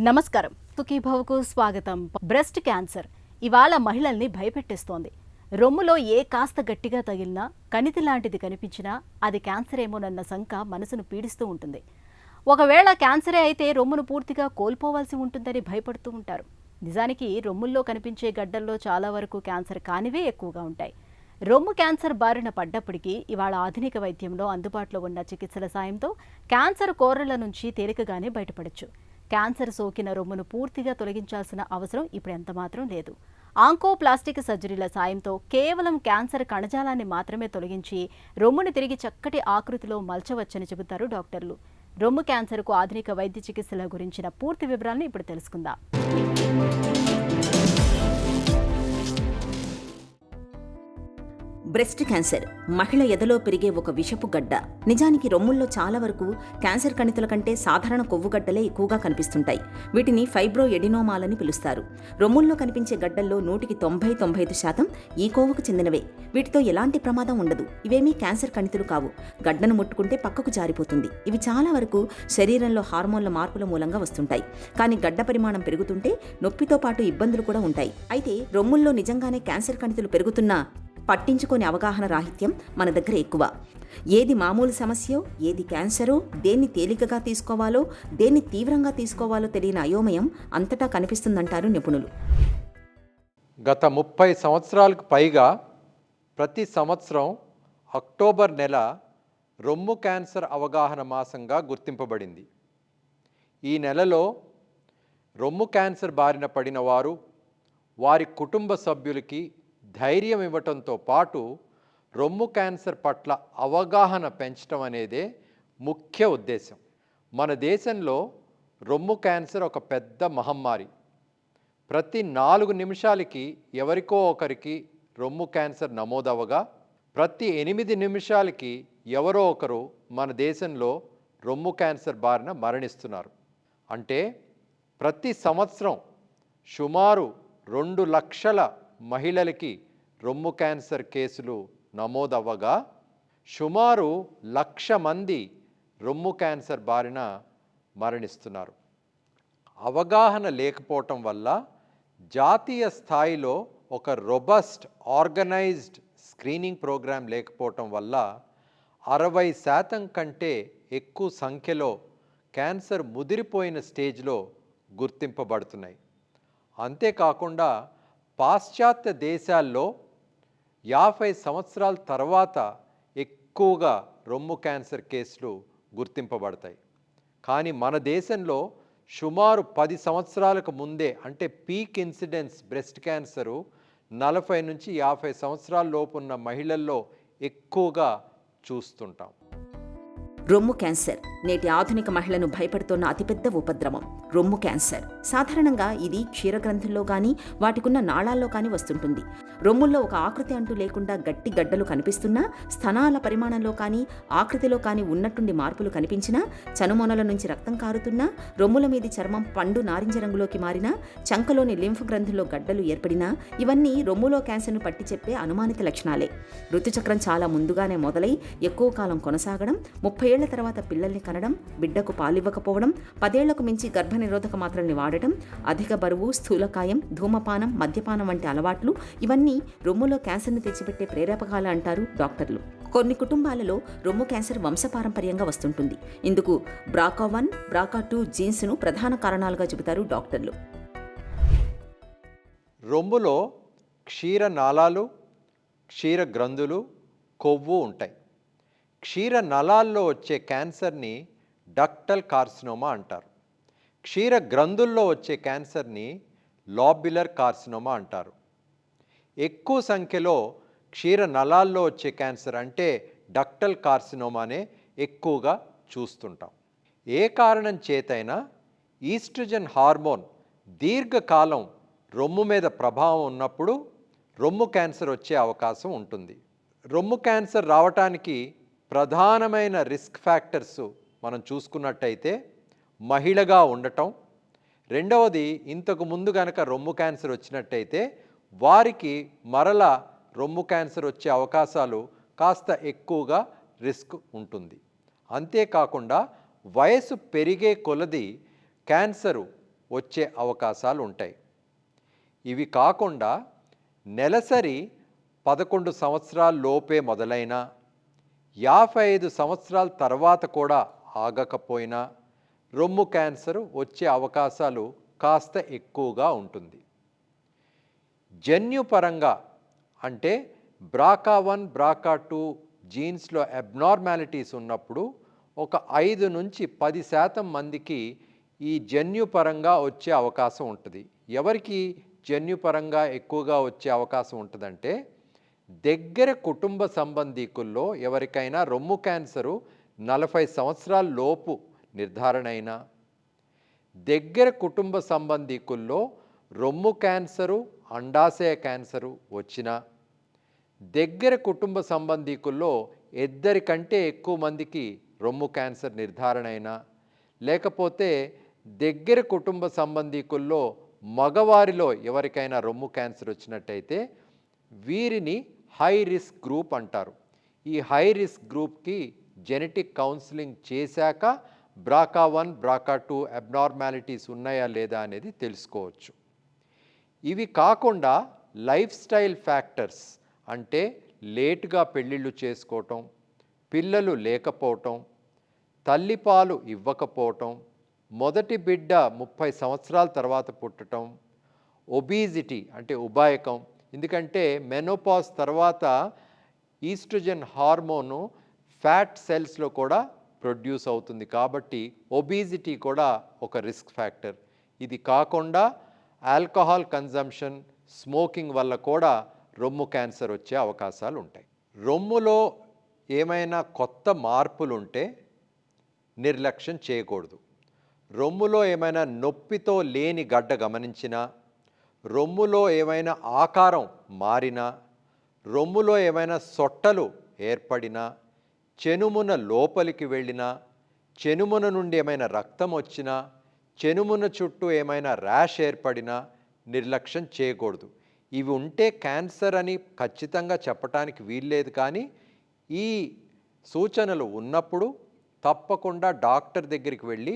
నమస్కారం. సుఖీభవకు స్వాగతం. Breast cancer ఇవాళ మహిళల్ని భయపెట్టేస్తోంది. రొమ్ములో ఏ కాస్త గట్టిగా తగిలినా, కణితి లాంటిది కనిపించినా అది క్యాన్సర్ ఏమోనన్న శంక మనసును పీడిస్తూ ఉంటుంది. ఒకవేళ క్యాన్సరే అయితే రొమ్మును పూర్తిగా కోల్పోవాల్సి ఉంటుందని భయపడుతూ ఉంటారు. నిజానికి రొమ్ముల్లో కనిపించే గడ్డల్లో చాలా వరకు క్యాన్సర్ కానివే ఎక్కువగా ఉంటాయి. రొమ్ము క్యాన్సర్ బారిన పడ్డప్పటికీ ఇవాళ ఆధునిక వైద్యంలో అందుబాటులో ఉన్న చికిత్సల సాయంతో క్యాన్సర్ కోరల నుంచి తేలికగానే బయటపడొచ్చు. క్యాన్సర్ సోకిన రొమ్మును పూర్తిగా తొలగించాల్సిన అవసరం ఇప్పుడు ఎంతమాత్రం లేదు. ఆంకోప్లాస్టిక్ సర్జరీల సాయంతో కేవలం క్యాన్సర్ కణజాలాన్ని మాత్రమే తొలగించి రొమ్ముని తిరిగి చక్కటి ఆకృతిలో మలచవచ్చని చెబుతారు డాక్టర్లు. రొమ్ము క్యాన్సర్కు ఆధునిక వైద్య చికిత్సల గురించిన పూర్తి వివరాలను ఇప్పుడు తెలుసుకుందాం. బ్రెస్ట్ క్యాన్సర్ మహిళ ఎదలో పెరిగే ఒక విషపు గడ్డ. నిజానికి రొమ్ముల్లో చాలా వరకు క్యాన్సర్ కణితుల కంటే సాధారణ కొవ్వుగడ్డలే ఎక్కువగా కనిపిస్తుంటాయి. వీటిని ఫైబ్రో ఎడినోమాలని పిలుస్తారు. రొమ్ముల్లో కనిపించే గడ్డల్లో 100-95% ఈ కోవకు చెందినవే. వీటితో ఎలాంటి ప్రమాదం ఉండదు. ఇవేమీ క్యాన్సర్ కణితులు కావు. గడ్డను ముట్టుకుంటే పక్కకు జారిపోతుంది. ఇవి చాలా వరకు శరీరంలో హార్మోన్ల మార్పుల మూలంగా వస్తుంటాయి. కానీ గడ్డ పరిమాణం పెరుగుతుంటే నొప్పితో పాటు ఇబ్బందులు కూడా ఉంటాయి. అయితే రొమ్ముల్లో నిజంగానే క్యాన్సర్ కణితులు పెరుగుతున్నా పట్టించుకోని అవగాహన రాహిత్యం మన దగ్గర ఎక్కువ. ఏది మామూలు సమస్యో, ఏది క్యాన్సరో, దేన్ని తేలికగా తీసుకోవాలో, దేన్ని తీవ్రంగా తీసుకోవాలో తెలియని అయోమయం అంతటా కనిపిస్తుందంటారు నిపుణులు. గత 30 సంవత్సరాలకు పైగా ప్రతి సంవత్సరం అక్టోబర్ నెల రొమ్ము క్యాన్సర్ అవగాహన మాసంగా గుర్తింపబడింది. ఈ నెలలో రొమ్ము క్యాన్సర్ బారిన పడిన వారు, వారి కుటుంబ సభ్యులకి ధైర్యం ఇవ్వటంతో పాటు రొమ్ము క్యాన్సర్ పట్ల అవగాహన పెంచడం అనేదే ముఖ్య ఉద్దేశం. మన దేశంలో రొమ్ము క్యాన్సర్ ఒక పెద్ద మహమ్మారి. ప్రతి 4 నిమిషాలకి ఎవరికో ఒకరికి రొమ్ము క్యాన్సర్ నమోదవగా, ప్రతి 8 నిమిషాలకి ఎవరో ఒకరు మన దేశంలో రొమ్ము క్యాన్సర్ బారిన మరణిస్తున్నారు. అంటే ప్రతి సంవత్సరం సుమారు 2 లక్షల మహిళలకి రొమ్ము క్యాన్సర్ కేసులు నమోదవ్వగా, సుమారు 1,00,000 మంది రొమ్ము క్యాన్సర్ బారిన మరణిస్తున్నారు. అవగాహన లేకపోవటం వల్ల జాతీయ స్థాయిలో ఒక రొబస్ట్ ఆర్గనైజ్డ్ స్క్రీనింగ్ ప్రోగ్రాం లేకపోవటం వల్ల 60% కంటే ఎక్కువ సంఖ్యలో క్యాన్సర్ ముదిరిపోయిన స్టేజ్లో గుర్తింపబడుతున్నాయి. అంతేకాకుండా పాశ్చాత్య దేశాల్లో 50 సంవత్సరాల తర్వాత ఎక్కువగా రొమ్ము క్యాన్సర్ కేసులు గుర్తింపబడతాయి. కానీ మన దేశంలో సుమారు 10 సంవత్సరాలకు ముందే, అంటే పీక్ ఇన్సిడెన్స్ బ్రెస్ట్ క్యాన్సరు 40-50 సంవత్సరాల లోపు ఉన్న మహిళల్లో ఎక్కువగా చూస్తుంటాం. రొమ్ము క్యాన్సర్ నేటి ఆధునిక మహిళను భయపడుతున్న అతిపెద్ద ఉపద్రవం. రొమ్ము క్యాన్సర్ సాధారణంగా ఇది క్షీరగ్రంథుల్లో కానీ వాటికున్న నాళాల్లో కానీ వస్తుంటుంది. రొమ్ముల్లో ఒక ఆకృతి అంటూ లేకుండా గట్టి గడ్డలు కనిపిస్తున్నా, స్థనాల పరిమాణంలో కానీ ఆకృతిలో కానీ ఉన్నట్టుండి మార్పులు కనిపించినా, చనుమొనల నుంచి రక్తం కారుతున్నా, రొమ్ముల మీది చర్మం పండు నారింజ రంగులోకి మారినా, చంకలోని లింఫ్ గ్రంథుల్లో గడ్డలు ఏర్పడినా ఇవన్నీ రొమ్ములో క్యాన్సర్ను పట్టి చెప్పే అనుమానిత లక్షణాలే. ఋతుచక్రం చాలా ముందుగానే మొదలై ఎక్కువ కాలం కొనసాగడం, 30 ఏళ్ల తర్వాత పిల్లల్ని కనడం, బిడ్డకు పాలివ్వకపోవడం, 10 ఏళ్లకు మించి గర్భనిరోధక మాత్రల్ని వాడటం, అధిక బరువు, స్థూలకాయం, ధూమపానం, మద్యపానం వంటి అలవాట్లు ఇవన్నీ రొమ్ములో క్యాన్సర్ను తెచ్చిపెట్టే ప్రేరేపకాలు అంటారు డాక్టర్లు. కొన్ని కుటుంబాలలో రొమ్ము క్యాన్సర్ వంశపారంపర్యంగా వస్తుంటుంది. ఇందుకు BRCA1, BRCA2 జీన్స్ను ప్రధాన కారణాలుగా చెబుతారు డాక్టర్లు. రొమ్ములో క్షీరనాళాలు, క్షీర గ్రంథులు, కొవ్వు ఉంటాయి. క్షీర నలాల్లో వచ్చే క్యాన్సర్ని డక్టల్ కార్సినోమా అంటారు. క్షీర గ్రంథుల్లో వచ్చే క్యాన్సర్ని లోబ్యులర్ కార్సినోమా అంటారు. ఎక్కువ సంఖ్యలో క్షీర నలాల్లో వచ్చే క్యాన్సర్ అంటే డక్టల్ కార్సినోమానే ఎక్కువగా చూస్తుంటాం. ఏ కారణం చేతైనా ఈస్ట్రోజన్ హార్మోన్ దీర్ఘకాలం రొమ్ము మీద ప్రభావం ఉన్నప్పుడు రొమ్ము క్యాన్సర్ వచ్చే అవకాశం ఉంటుంది. రొమ్ము క్యాన్సర్ రావటానికి ప్రధానమైన రిస్క్ ఫ్యాక్టర్స్ మనం చూసుకున్నట్టయితే మహిళగా ఉండటం, రెండవది ఇంతకు ముందు కనుక రొమ్ము క్యాన్సర్ వచ్చినట్టయితే వారికి మరలా రొమ్ము క్యాన్సర్ వచ్చే అవకాశాలు కాస్త ఎక్కువగా రిస్క్ ఉంటుంది. అంతేకాకుండా వయసు పెరిగే కొలది క్యాన్సరు వచ్చే అవకాశాలు ఉంటాయి. ఇవి కాకుండా నెలసరి 11 సంవత్సరాల లోపే మొదలైన 55 సంవత్సరాల తర్వాత కూడా ఆగకపోయినా రొమ్ము క్యాన్సర్ వచ్చే అవకాశాలు కాస్త ఎక్కువగా ఉంటుంది. జన్యుపరంగా అంటే BRCA1 BRCA2 జీన్స్లో అబ్నార్మాలిటీస్ ఉన్నప్పుడు ఒక 5 నుంచి 10% మందికి ఈ జన్యుపరంగా వచ్చే అవకాశం ఉంటుంది. ఎవరికి జన్యుపరంగా ఎక్కువగా వచ్చే అవకాశం ఉంటుందంటే దగ్గర కుటుంబ సంబంధీకుల్లో ఎవరికైనా రొమ్ము క్యాన్సరు 40 సంవత్సరాల లోపు నిర్ధారణ అయినా, దగ్గర కుటుంబ సంబంధీకుల్లో రొమ్ము క్యాన్సరు అండాశయ క్యాన్సరు వచ్చినా, దగ్గర కుటుంబ సంబంధీకుల్లో 2 కంటే ఎక్కువ మందికి రొమ్ము క్యాన్సర్ నిర్ధారణ అయినా, లేకపోతే దగ్గర కుటుంబ సంబంధీకుల్లో మగవారిలో ఎవరికైనా రొమ్ము క్యాన్సర్ వచ్చినట్టయితే వీరిని హై రిస్క్ గ్రూప్ అంటారు. ఈ హై రిస్క్ గ్రూప్కి జెనెటిక్ కౌన్సిలింగ్ చేశాక BRCA1 BRCA2 అబ్నార్మాలిటీస్ ఉన్నాయా లేదా అనేది తెలుసుకోవచ్చు. ఇవి కాకుండా లైఫ్ స్టైల్ ఫ్యాక్టర్స్ అంటే లేటుగా పెళ్ళిళ్ళు చేసుకోవటం, పిల్లలు లేకపోవటం, తల్లిపాలు ఇవ్వకపోవటం, మొదటి బిడ్డ 30 సంవత్సరాల తర్వాత పుట్టడం, ఒబీజిటీ అంటే ఉబాయకం, ఎందుకంటే మెనోపాజ్ తర్వాత ఈస్ట్రోజన్ హార్మోను ఫ్యాట్ సెల్స్లో కూడా ప్రొడ్యూస్ అవుతుంది కాబట్టి ఒబీజిటీ కూడా ఒక రిస్క్ ఫ్యాక్టర్. ఇది కాకుండా ఆల్కహాల్ కన్జంప్షన్, స్మోకింగ్ వల్ల కూడా రొమ్ము క్యాన్సర్ వచ్చే అవకాశాలు ఉంటాయి. రొమ్ములో ఏమైనా కొత్త మార్పులు ఉంటే నిర్లక్ష్యం చేయకూడదు. రొమ్ములో ఏమైనా నొప్పితో లేని గడ్డ గమనించినా, రొమ్ములో ఏమైనా ఆకారం మారినా, రొమ్ములో ఏమైనా సొట్టలు ఏర్పడినా, చెనుమున లోపలికి వెళ్ళినా, చెనుమున నుండి ఏమైనా రక్తం వచ్చినా, చెనుమున చుట్టూ ఏమైనా ర్యాష్ ఏర్పడినా నిర్లక్ష్యం చేయకూడదు. ఇవి ఉంటే క్యాన్సర్ అని ఖచ్చితంగా చెప్పడానికి వీల్లేదు, కానీ ఈ సూచనలు ఉన్నప్పుడు తప్పకుండా డాక్టర్ దగ్గరికి వెళ్ళి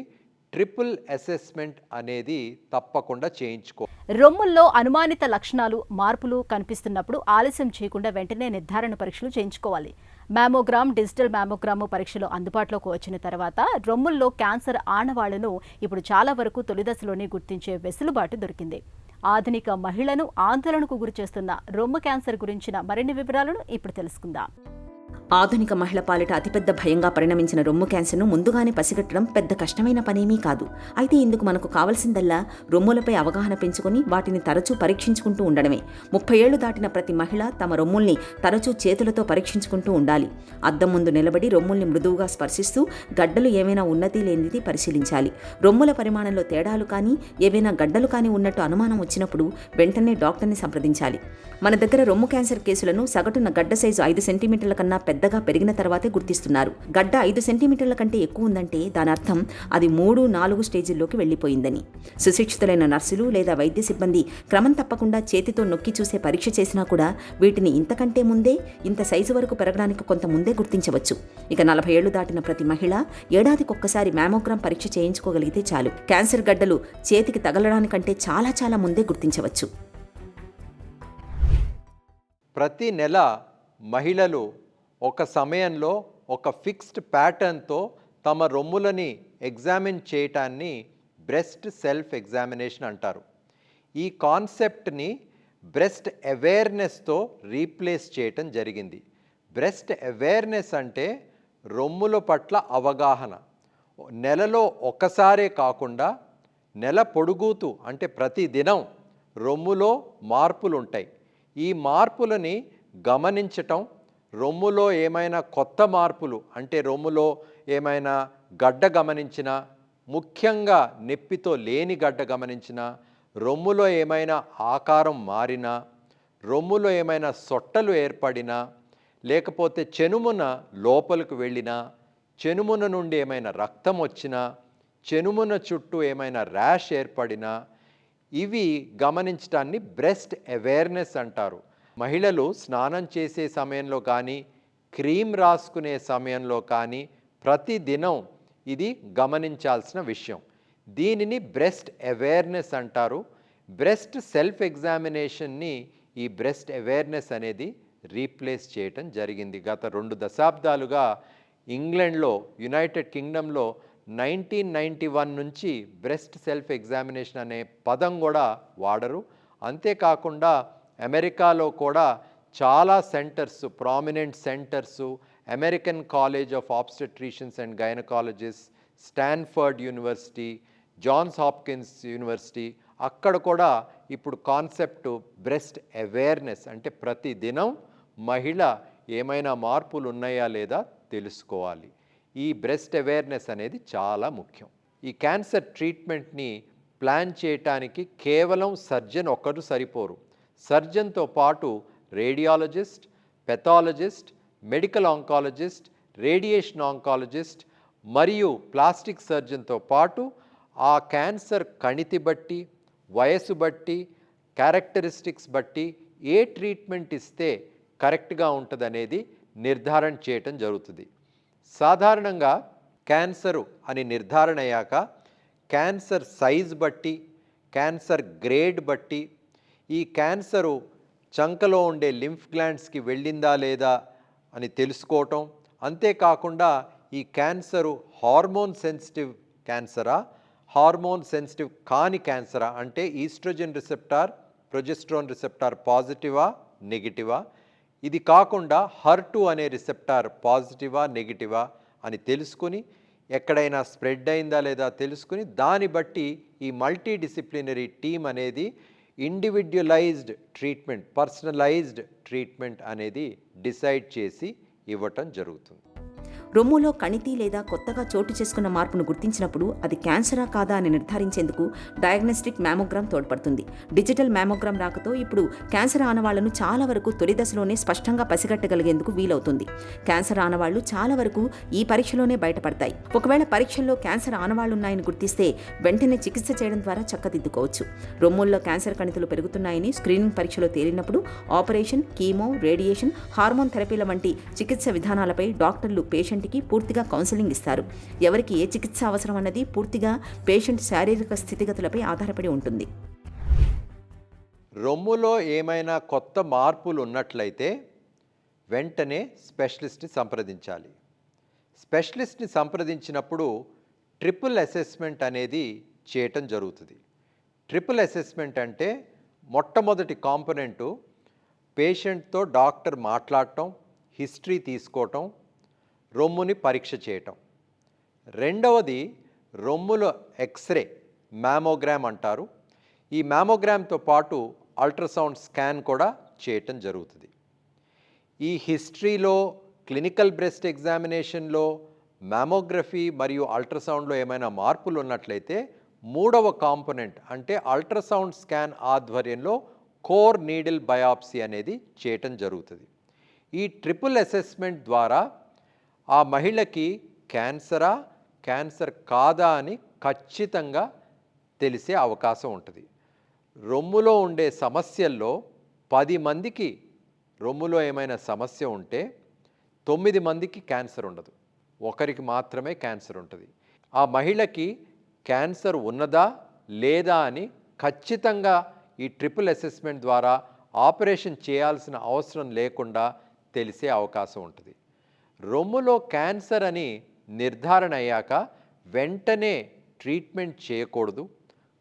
ట్రిపుల్ అసెస్మెంట్ అనేది తప్పకుండా చేయించుకో. రొమ్ముల్లో అనుమానిత లక్షణాలు, మార్పులు కనిపిస్తున్నప్పుడు ఆలస్యం చేయకుండా వెంటనే నిర్ధారణ పరీక్షలు చేయించుకోవాలి. మ్యామోగ్రామ్, డిజిటల్ మ్యామోగ్రామ్ పరీక్షలు అందుబాటులోకి వచ్చిన తర్వాత రొమ్ముల్లో క్యాన్సర్ ఆనవాళ్లను ఇప్పుడు చాలా వరకు తొలిదశలోనే గుర్తించే వెసులుబాటు దొరికింది. ఆధునిక మహిళను ఆందోళనకు గురిచేస్తున్న రొమ్ము క్యాన్సర్ గురించిన మరిన్ని వివరాలను ఇప్పుడు తెలుసుకుందాం. ఆధునిక మహిళ పాలిట అతిపెద్ద భయంగా పరిణమించిన రొమ్ము క్యాన్సర్ను ముందుగానే పసిగట్టడం పెద్ద కష్టమైన పనేమీ కాదు. అయితే ఇందుకు మనకు కావలసిందల్లా రొమ్ములపై అవగాహన పెంచుకొని వాటిని తరచూ పరీక్షించుకుంటూ ఉండడమే. 30 ఏళ్లు దాటిన ప్రతి మహిళ తమ రొమ్ముల్ని తరచూ చేతులతో పరీక్షించుకుంటూ ఉండాలి. అద్దం ముందు నిలబడి రొమ్ముల్ని మృదువుగా స్పర్శిస్తూ గడ్డలు ఏమైనా ఉన్నది లేనిది పరిశీలించాలి. రొమ్ముల పరిమాణంలో తేడాలు కానీ, ఏవైనా గడ్డలు కానీ ఉన్నట్టు అనుమానం వచ్చినప్పుడు వెంటనే డాక్టర్ని సంప్రదించాలి. మన దగ్గర రొమ్ము క్యాన్సర్ కేసులను సగటున గడ్డ సైజు 5 సెంటీమీటర్ల కన్నా పెద్దగా పెరిగిన తర్వాతే గుర్తిస్తున్నారు. గడ్డ 5 సెంటీమీటర్ల కంటే ఎక్కువ ఉందంటే దాని అర్థం అది 3-4 స్టేజీల్లోకి వెళ్లిపోయిందని. సుశిక్షితులైన నర్సులు లేదా వైద్య సిబ్బంది క్రమం తప్పకుండా చేతితో నొక్కి చూసే పరీక్ష చేసినా కూడా వీటిని ఇంతకంటే ముందే, ఇంత సైజు వరకు పెరగడానికి కొంత ముందే గుర్తించవచ్చు. ఇక 40 ఏళ్లు దాటిన ప్రతి మహిళ ఏడాదికొక్కసారి మ్యామోగ్రామ్ పరీక్ష చేయించుకోగలిగితే చాలు. క్యాన్సర్ గడ్డలు చేతికి తగలడానికంటే చాలా చాలా ముందే గుర్తించవచ్చు. ప్రతి నెల మహిళలు ఒక సమయంలో ఒక ఫిక్స్డ్ ప్యాటర్న్తో తమ రొమ్ములని ఎగ్జామిన్ చేయటాన్ని బ్రెస్ట్ సెల్ఫ్ ఎగ్జామినేషన్ అంటారు. ఈ కాన్సెప్ట్ని బ్రెస్ట్ అవేర్నెస్తో రీప్లేస్ చేయటం జరిగింది. బ్రెస్ట్ అవేర్నెస్ అంటే రొమ్ముల పట్ల అవగాహన. నెలలో ఒకసారే కాకుండా నెల పొడుగుతూ అంటే ప్రతి దినం రొమ్ములో మార్పులు ఉంటాయి. ఈ మార్పులని గమనించటం, రొమ్ములో ఏమైనా కొత్త మార్పులు అంటే రొమ్ములో ఏమైనా గడ్డ గమనించినా, ముఖ్యంగా నొప్పితో లేని గడ్డ గమనించినా, రొమ్ములో ఏమైనా ఆకారం మారినా, రొమ్ములో ఏమైనా సొట్టలు ఏర్పడినా, లేకపోతే చెనుమున లోపలికి వెళ్ళినా, చెనుమున నుండి ఏమైనా రక్తం వచ్చినా, చెనుమున చుట్టూ ఏమైనా ర్యాష్ ఏర్పడినా, ఇవి గమనించడాన్ని బ్రెస్ట్ అవేర్నెస్ అంటారు. మహిళలు స్నానం చేసే సమయంలో కానీ, క్రీమ్ రాసుకునే సమయంలో కానీ ప్రతిదినం ఇది గమనించాల్సిన విషయం. దీనిని బ్రెస్ట్ అవేర్నెస్ అంటారు. బ్రెస్ట్ సెల్ఫ్ ఎగ్జామినేషన్ని ఈ బ్రెస్ట్ అవేర్నెస్ అనేది రీప్లేస్ చేయటం జరిగింది. గత 2 దశాబ్దాలుగా ఇంగ్లాండ్లో, యునైటెడ్ కింగ్డమ్లో 1991 నుంచి బ్రెస్ట్ సెల్ఫ్ ఎగ్జామినేషన్ అనే పదం కూడా వాడరు. అంతేకాకుండా అమెరికాలో కూడా చాలా centres, prominent centres, American College of Obstetricians and Gynaecologist, Stanford University, Johns Hopkins University, అక్కడ కూడా ఇప్పుడు కాన్సెప్ట్ బ్రెస్ట్ అవేర్నెస్ అంటే ప్రతి దినం మహిళ ఏమైనా మార్పులు ఉన్నాయా లేదా తెలుసుకోవాలి. ఈ బ్రెస్ట్ అవేర్నెస్ అనేది చాలా ముఖ్యం. ఈ క్యాన్సర్ ట్రీట్మెంట్ని ప్లాన్ చేయటానికి కేవలం సర్జన్ ఒక్కరు సరిపోరు. సర్జన్తో పాటు radiologist, pathologist, medical oncologist, radiation oncologist మరియు ప్లాస్టిక్ సర్జన్తో పాటు ఆ క్యాన్సర్ కణితి బట్టి, వయసు బట్టి, క్యారెక్టరిస్టిక్స్ బట్టి ఏ ట్రీట్మెంట్ ఇస్తే కరెక్ట్గా ఉంటుందనేది నిర్ధారణ చేయటం జరుగుతుంది. సాధారణంగా క్యాన్సరు అని నిర్ధారణ అయ్యాక క్యాన్సర్ సైజ్ బట్టి, క్యాన్సర్ గ్రేడ్ బట్టి, ఈ క్యాన్సరు చంకలో ఉండే లింఫ్ గ్లాండ్స్కి వెళ్ళిందా లేదా అని తెలుసుకోవటం, అంతేకాకుండా ఈ క్యాన్సరు హార్మోన్ సెన్సిటివ్ క్యాన్సరా, హార్మోన్ సెన్సిటివ్ కాని క్యాన్సరా, అంటే ఈస్ట్రోజన్ రిసెప్టార్, ప్రొజెస్ట్రాన్ రిసెప్టార్ పాజిటివా నెగిటివా, ఇది కాకుండా HER2 అనే రిసెప్టార్ పాజిటివా నెగిటివా అని తెలుసుకుని, ఎక్కడైనా స్ప్రెడ్ అయిందా లేదా తెలుసుకుని, దాన్ని బట్టి ఈ మల్టీ డిసిప్లినరీ టీమ్ అనేది ఇండివిడ్యువలైజ్డ్ ట్రీట్మెంట్, పర్సనలైజ్డ్ ట్రీట్మెంట్ అనేది డిసైడ్ చేసి ఇవ్వటం జరుగుతుంది. రొమ్ములో కణితి లేదా కొత్తగా చోటు చేసుకున్న మార్పును గుర్తించినప్పుడు అది క్యాన్సరా కాదా అని నిర్ధారించేందుకు డయాగ్నోస్టిక్ మ్యామోగ్రామ్ తోడ్పడుతుంది. డిజిటల్ మ్యామోగ్రామ్ రాకతో ఇప్పుడు క్యాన్సర్ ఆనవాళ్లను చాలా వరకు తొలి దశలోనే స్పష్టంగా పసిగట్టగలిగేందుకు వీలవుతుంది. క్యాన్సర్ ఆనవాళ్లు చాలా వరకు ఈ పరీక్షలోనే బయటపడతాయి. ఒకవేళ పరీక్షల్లో క్యాన్సర్ ఆనవాళ్లున్నాయని గుర్తిస్తే వెంటనే చికిత్స చేయడం ద్వారా చక్కదిద్దుకోవచ్చు. రొమ్ముల్లో క్యాన్సర్ కణితులు పెరుగుతున్నాయని స్క్రీనింగ్ పరీక్షలో తేలినప్పుడు ఆపరేషన్, కీమో, రేడియేషన్, హార్మోన్ థెరపీల వంటి చికిత్స విధానాలపై డాక్టర్లు పేషెంట్కి పూర్తిగా కౌన్సిలింగ్ ఇస్తారు. ఎవరికి ఏ చికిత్స అవసరం అన్నది పూర్తిగా పేషెంట్ శారీరక స్థితిగతులపై ఆధారపడి ఉంటుంది. రొమ్ములో ఏమైనా కొత్త మార్పులు ఉన్నట్లయితే వెంటనే స్పెషలిస్ట్ని సంప్రదించాలి. స్పెషలిస్ట్ని సంప్రదించినప్పుడు ట్రిపుల్ అసెస్మెంట్ అనేది చేయటం జరుగుతుంది. ట్రిపుల్ అసెస్మెంట్ అంటే మొట్టమొదటి కాంపోనెంటు పేషెంట్తో డాక్టర్ మాట్లాడటం, హిస్టరీ తీసుకోవటం, రొమ్ముని పరీక్ష చేయటం. రెండవది రొమ్ముల ఎక్స్రే, మ్యామోగ్రామ్ అంటారు. ఈ మ్యామోగ్రామ్తో పాటు అల్ట్రాసౌండ్ స్కాన్ కూడా చేయటం జరుగుతుంది. ఈ హిస్టరీలో, క్లినికల్ బ్రెస్ట్ ఎగ్జామినేషన్లో, మ్యామోగ్రఫీ మరియు అల్ట్రాసౌండ్లో ఏమైనా మార్పులు ఉన్నట్లయితే మూడవ కాంపోనెంట్ అంటే అల్ట్రాసౌండ్ స్కాన్ ఆధ్వర్యంలో కోర్ నీడిల్ బయాప్సీ అనేది చేయటం జరుగుతుంది. ఈ ట్రిపుల్ అసెస్మెంట్ ద్వారా ఆ మహిళకి క్యాన్సరా, క్యాన్సర్ కాదా అని ఖచ్చితంగా తెలిసే అవకాశం ఉంటుంది. రొమ్ములో ఉండే సమస్యల్లో 10 మందికి రొమ్ములో ఏమైనా సమస్య ఉంటే 9 మందికి క్యాన్సర్ ఉండదు, ఒకరికి మాత్రమే క్యాన్సర్ ఉంటుంది. ఆ మహిళకి క్యాన్సర్ ఉన్నదా లేదా అని ఖచ్చితంగా ఈ ట్రిపుల్ అసెస్మెంట్ ద్వారా ఆపరేషన్ చేయాల్సిన అవసరం లేకుండా తెలిసే అవకాశం ఉంటుంది. రొమ్ములో క్యాన్సర్ అని నిర్ధారణ అయ్యాక వెంటనే ట్రీట్మెంట్ చేయకూడదు.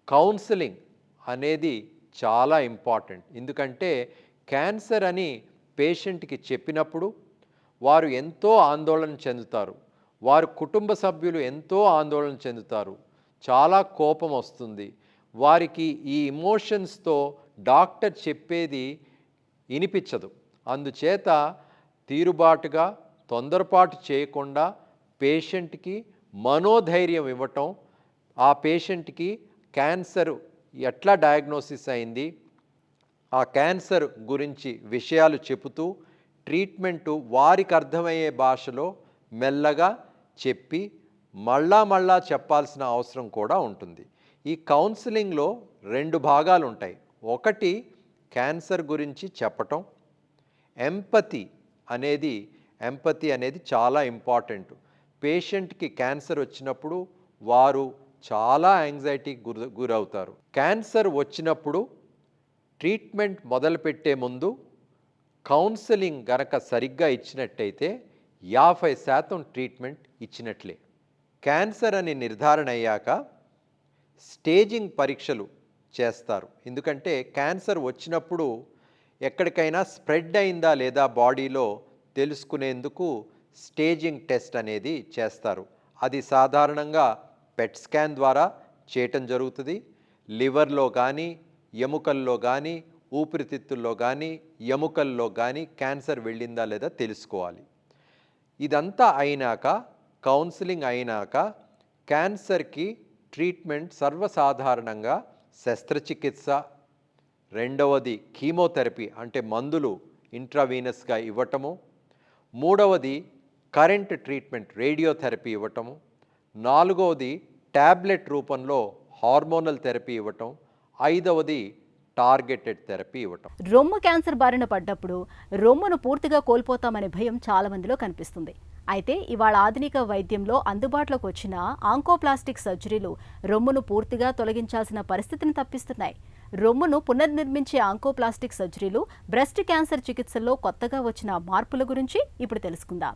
కౌన్సిలింగ్ అనేది చాలా ఇంపార్టెంట్. ఎందుకంటే క్యాన్సర్ అని పేషెంట్కి చెప్పినప్పుడు వారు ఎంతో ఆందోళన చెందుతారు, వారి కుటుంబ సభ్యులు ఎంతో ఆందోళన చెందుతారు, చాలా కోపం వస్తుంది. వారికి ఈ ఇమోషన్స్తో డాక్టర్ చెప్పేది వినిపించదు. అందుచేత తీరుబాటుగా, తొందరపాటు చేయకుండా పేషెంట్కి మనోధైర్యం ఇవ్వటం, ఆ పేషెంట్కి క్యాన్సర్ ఎట్లా డయాగ్నోసిస్ అయింది, ఆ క్యాన్సర్ గురించి విషయాలు చెబుతూ ట్రీట్మెంటు వారికి అర్థమయ్యే భాషలో మెల్లగా చెప్పి మళ్ళా చెప్పాల్సిన అవసరం కూడా ఉంటుంది. ఈ కౌన్సిలింగ్లో 2 భాగాలు ఉంటాయి. ఒకటి క్యాన్సర్ గురించి చెప్పటం, ఎంపతి అనేది చాలా ఇంపార్టెంట్. పేషెంట్కి క్యాన్సర్ వచ్చినప్పుడు వారు చాలా యాంగ్జైటీకి గురవుతారు. క్యాన్సర్ వచ్చినప్పుడు ట్రీట్మెంట్ మొదలుపెట్టే ముందు కౌన్సిలింగ్ గనక సరిగ్గా ఇచ్చినట్టయితే 50% ట్రీట్మెంట్ ఇచ్చినట్లే. క్యాన్సర్ అని నిర్ధారణ అయ్యాక స్టేజింగ్ పరీక్షలు చేస్తారు. ఎందుకంటే క్యాన్సర్ వచ్చినప్పుడు ఎక్కడికైనా స్ప్రెడ్ అయిందా లేదా బాడీలో తెలుసుకునేందుకు స్టేజింగ్ టెస్ట్ అనేది చేస్తారు. అది సాధారణంగా పెట్ స్కాన్ ద్వారా చేయటం జరుగుతుంది. లివర్లో కానీ, ఎముకల్లో కానీ, ఊపిరితిత్తుల్లో కానీ, ఎముకల్లో కానీ క్యాన్సర్ వెళ్ళిందా లేదా తెలుసుకోవాలి. ఇదంతా అయినాక, కౌన్సిలింగ్ అయినాక క్యాన్సర్కి ట్రీట్మెంట్ సర్వసాధారణంగా శస్త్రచికిత్స, రెండవది కీమోథెరపీ అంటే మందులు ఇంట్రావీనస్గా ఇవ్వటము, మూడవది కరెంట్ ట్రీట్మెంట్ రేడియోథెరపీ ఇవ్వటము, నాలుగవది ట్యాబ్లెట్ రూపంలో హార్మోనల్ థెరపీ ఇవ్వటం, ఐదవది టార్గెటెడ్ థెరపీ ఇవ్వటం. రొమ్ము క్యాన్సర్ బారిన పడ్డప్పుడు రొమ్మును పూర్తిగా కోల్పోతామనే భయం చాలా మందిలో కనిపిస్తుంది. అయితే ఇవాళ ఆధునిక వైద్యంలో అందుబాటులోకి వచ్చిన ఆంకోప్లాస్టిక్ సర్జరీలు రొమ్మును పూర్తిగా తొలగించాల్సిన పరిస్థితిని తప్పిస్తున్నాయి. రొమ్మును పునర్నిర్మించే ఆంకోప్లాస్టిక్ సర్జరీలు బ్రెస్ట్ క్యాన్సర్ చికిత్సల్లో కొత్తగా వచ్చిన మార్పుల గురించి ఇప్పుడు తెలుసుకుందాం.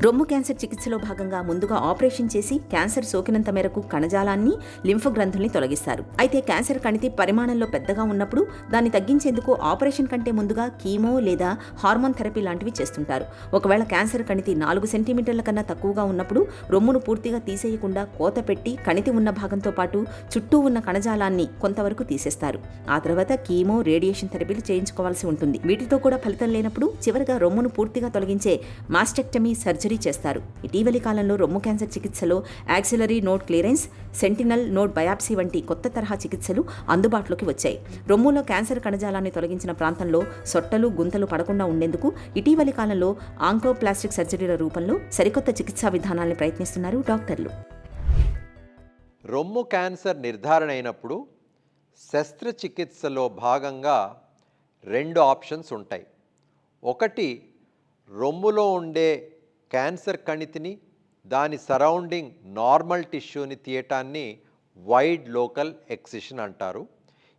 రొమ్ము క్యాన్సర్ చికిత్సలో భాగంగా ముందుగా ఆపరేషన్ చేసి క్యాన్సర్ సోకినంత మేరకు కణజాలాన్ని, లింఫ్ గ్రంథుల్ని తొలగిస్తారు. అయితే క్యాన్సర్ కణితి పరిమాణంలో పెద్దగా ఉన్నప్పుడు దాన్ని తగ్గించేందుకు ఆపరేషన్ కంటే ముందుగా కీమో లేదా హార్మోన్ థెరపీ లాంటివి చేస్తుంటారు. ఒకవేళ క్యాన్సర్ కణితి 4 సెంటీమీటర్ల కన్నా తక్కువగా ఉన్నప్పుడు రొమ్మును పూర్తిగా తీసేయకుండా కోత పెట్టి కణితి ఉన్న భాగంతో పాటు చుట్టూ ఉన్న కణజాలాన్ని కొంతవరకు తీసేస్తారు. ఆ తర్వాత కీమో, రేడియేషన్ థెరపీలు చేయించుకోవాల్సి ఉంటుంది. వీటితో కూడా ఫలితం లేనప్పుడు చివరిగా రొమ్మును పూర్తిగా తొలగించే మాస్టెక్టమీ సర్జరీ చేస్తారు. ఇటీవలి కాలంలో రొమ్ము క్యాన్సర్ చికిత్సలో axillary node clearance, sentinel node biopsy వంటి కొత్త తరహా చికిత్సలు అందుబాటులోకి వచ్చాయి. రొమ్ములో క్యాన్సర్ కణజాలాన్ని తొలగించిన ప్రాంతంలో సొట్టలు, గుంతలు పడకుండా ఉండేందుకు ఇటీవలి కాలంలో ఆంకోప్లాస్టిక్ సర్జరీల రూపంలో సరికొత్త చికిత్సా విధానాల్ని ప్రయత్నిస్తున్నారు డాక్టర్లు. రొమ్ము క్యాన్సర్ నిర్ధారణ అయినప్పుడు శస్త్రచికిత్సలో భాగంగా 2 ఆప్షన్స్ ఉంటాయి. ఒకటి, రొమ్ములో ఉండే క్యాన్సర్ కణితిని, దాని సరౌండింగ్ నార్మల్ టిష్యూని తీయటాన్ని వైడ్ లోకల్ ఎక్సిషన్ అంటారు.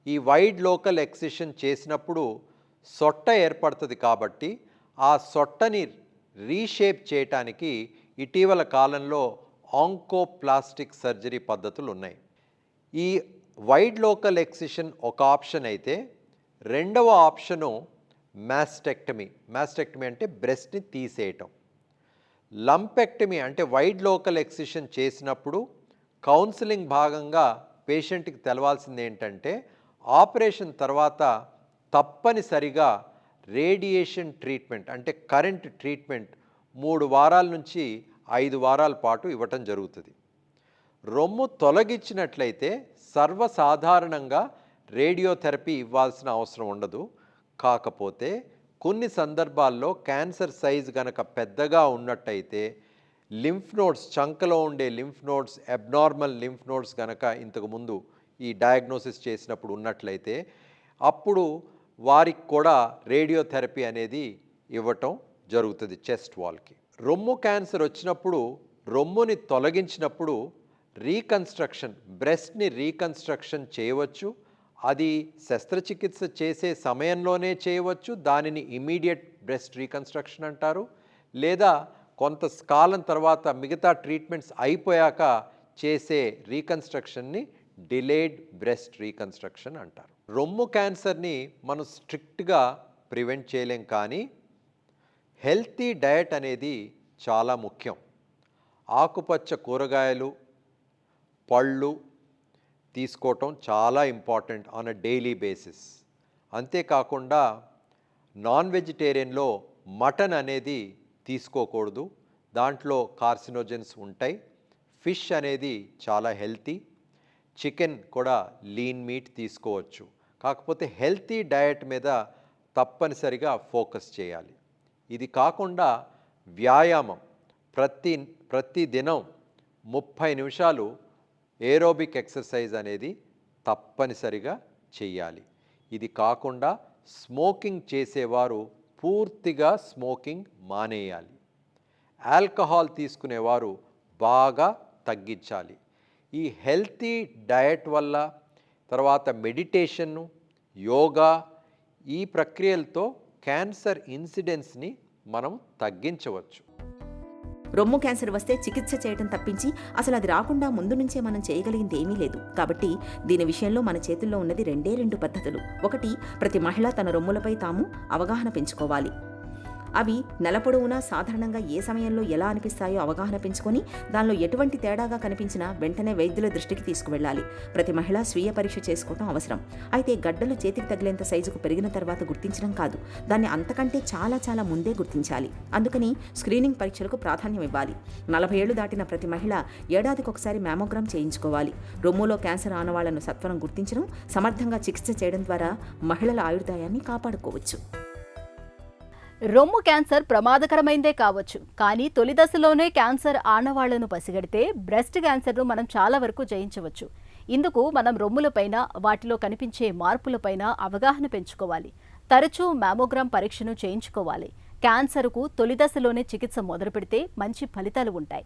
ఈ వైడ్ లోకల్ ఎక్సిషన్ చేసినప్పుడు సొట్ట ఏర్పడుతుంది కాబట్టి ఆ సొట్టని రీషేప్ చేయటానికి ఇటీవల కాలంలో ఆంకోప్లాస్టిక్ సర్జరీ పద్ధతులు ఉన్నాయి. ఈ వైడ్ లోకల్ ఎక్సిషన్ ఒక ఆప్షన్ అయితే, రెండవ ఆప్షను మాస్టెక్టమీ. మాస్టెక్టమీ అంటే బ్రెస్ట్ని తీసేయటం. లంపెక్టమీ అంటే వైడ్ లోకల్ ఎక్సిషన్ చేసినప్పుడు కౌన్సిలింగ్ భాగంగా పేషెంట్కి తెలవాల్సింది ఏంటంటే, ఆపరేషన్ తర్వాత తప్పనిసరిగా రేడియేషన్ ట్రీట్మెంట్ అంటే కరెంట్ ట్రీట్మెంట్ 3 వారాల నుంచి 5 వారాల పాటు ఇవ్వటం జరుగుతుంది. రొమ్ము తొలగించినట్లయితే సర్వసాధారణంగా రేడియోథెరపీ ఇవ్వాల్సిన అవసరం ఉండదు. కాకపోతే కొన్ని సందర్భాల్లో క్యాన్సర్ సైజ్ గనక పెద్దగా ఉన్నట్టయితే లింఫ్ నోడ్స్, చంకలో ఉండే lymph nodes, abnormal lymph nodes గనక ఇంతకుముందు ఈ డయాగ్నోసిస్ చేసినప్పుడు ఉన్నట్లయితే అప్పుడు వారికి కూడా రేడియోథెరపీ అనేది ఇవ్వటం జరుగుతుంది చెస్ట్ వాల్కి. రొమ్ము క్యాన్సర్ వచ్చినప్పుడు రొమ్ముని తొలగించినప్పుడు రీకన్స్ట్రక్షన్, బ్రెస్ట్ని రీకన్స్ట్రక్షన్ చేయవచ్చు. అది శస్త్రచికిత్స చేసే సమయంలోనే చేయవచ్చు. దానిని ఇమీడియట్ బ్రెస్ట్ రీకన్స్ట్రక్షన్ అంటారు. లేదా కొంత కాలం తర్వాత మిగతా ట్రీట్మెంట్స్ అయిపోయాక చేసే రీకన్స్ట్రక్షన్ని డిలేడ్ బ్రెస్ట్ రీకన్స్ట్రక్షన్ అంటారు. రొమ్ము క్యాన్సర్ని మనం స్ట్రిక్ట్గా ప్రివెంట్ చేయలేం, కానీ హెల్తీ డయట్ అనేది చాలా ముఖ్యం. ఆకుపచ్చ కూరగాయలు, పళ్ళు తీసుకోవటం చాలా important on a daily basis. అంతేకాకుండా నాన్ వెజిటేరియన్లో మటన్ అనేది తీసుకోకూడదు, దాంట్లో కార్సినోజెన్స్ ఉంటాయి. ఫిష్ అనేది చాలా హెల్తీ, చికెన్ కూడా లీన్ మీట్ తీసుకోవచ్చు. కాకపోతే హెల్తీ డయట్ మీద తప్పనిసరిగా ఫోకస్ చేయాలి. ఇది కాకుండా వ్యాయామం, ప్రతి దినం 30 నిమిషాలు ఏరోబిక్ ఎక్సర్సైజ్ అనేది తప్పనిసరిగా చేయాలి. ఇది కాకుండా స్మోకింగ్ చేసేవారు పూర్తిగా స్మోకింగ్ మానేయాలి. ఆల్కహాల్ తీసుకునేవారు బాగా తగ్గించాలి. ఈ హెల్తీ డయట్ వల్ల, తర్వాత మెడిటేషన్ను, యోగా, ఈ ప్రక్రియలతో క్యాన్సర్ ఇన్సిడెన్స్ని మనం తగ్గించవచ్చు. రొమ్ము క్యాన్సర్ వస్తే చికిత్స చేయడం తప్పించి అసలు అది రాకుండా ముందు నుంచే మనం చేయగలిగింది ఏమీ లేదు. కాబట్టి దీని విషయంలో మన చేతుల్లో ఉన్నది రెండు పద్ధతులు. ఒకటి, ప్రతి మహిళ తన రొమ్ములపై తాము అవగాహన పెంచుకోవాలి. అవి నెల పొడవునా సాధారణంగా ఏ సమయంలో ఎలా అనిపిస్తాయో అవగాహన పెంచుకొని దానిలో ఎటువంటి తేడాగా కనిపించినా వెంటనే వైద్యుల దృష్టికి తీసుకువెళ్ళాలి. ప్రతి మహిళ స్వీయ పరీక్ష చేసుకోవడం అవసరం. అయితే గడ్డలు చేతికి తగిలేంత సైజుకు పెరిగిన తర్వాత గుర్తించడం కాదు, దాన్ని అంతకంటే చాలా ముందే గుర్తించాలి. అందుకని స్క్రీనింగ్ పరీక్షలకు ప్రాధాన్యం ఇవ్వాలి. 40 ఏళ్లు దాటిన ప్రతి మహిళ ఏడాదికి ఒకసారి మ్యామోగ్రామ్ చేయించుకోవాలి. రొమ్ములో క్యాన్సర్ ఆనవాళ్లను సత్వరం గుర్తించడం, సమర్థంగా చికిత్స చేయడం ద్వారా మహిళల ఆయుర్దాయాన్ని కాపాడుకోవచ్చు. రొమ్ము క్యాన్సర్ ప్రమాదకరమైందే కావచ్చు, కానీ తొలి దశలోనే క్యాన్సర్ ఆనవాళ్లను పసిగడితే బ్రెస్ట్ క్యాన్సర్ను మనం చాలా వరకు జయించవచ్చు. ఇందుకు మనం రొమ్ములపైన, వాటిలో కనిపించే మార్పులపైన అవగాహన పెంచుకోవాలి. తరచూ మ్యామోగ్రామ్ పరీక్షను చేయించుకోవాలి. క్యాన్సర్కు తొలి దశలోనే చికిత్స మొదలుపెడితే మంచి ఫలితాలు ఉంటాయి.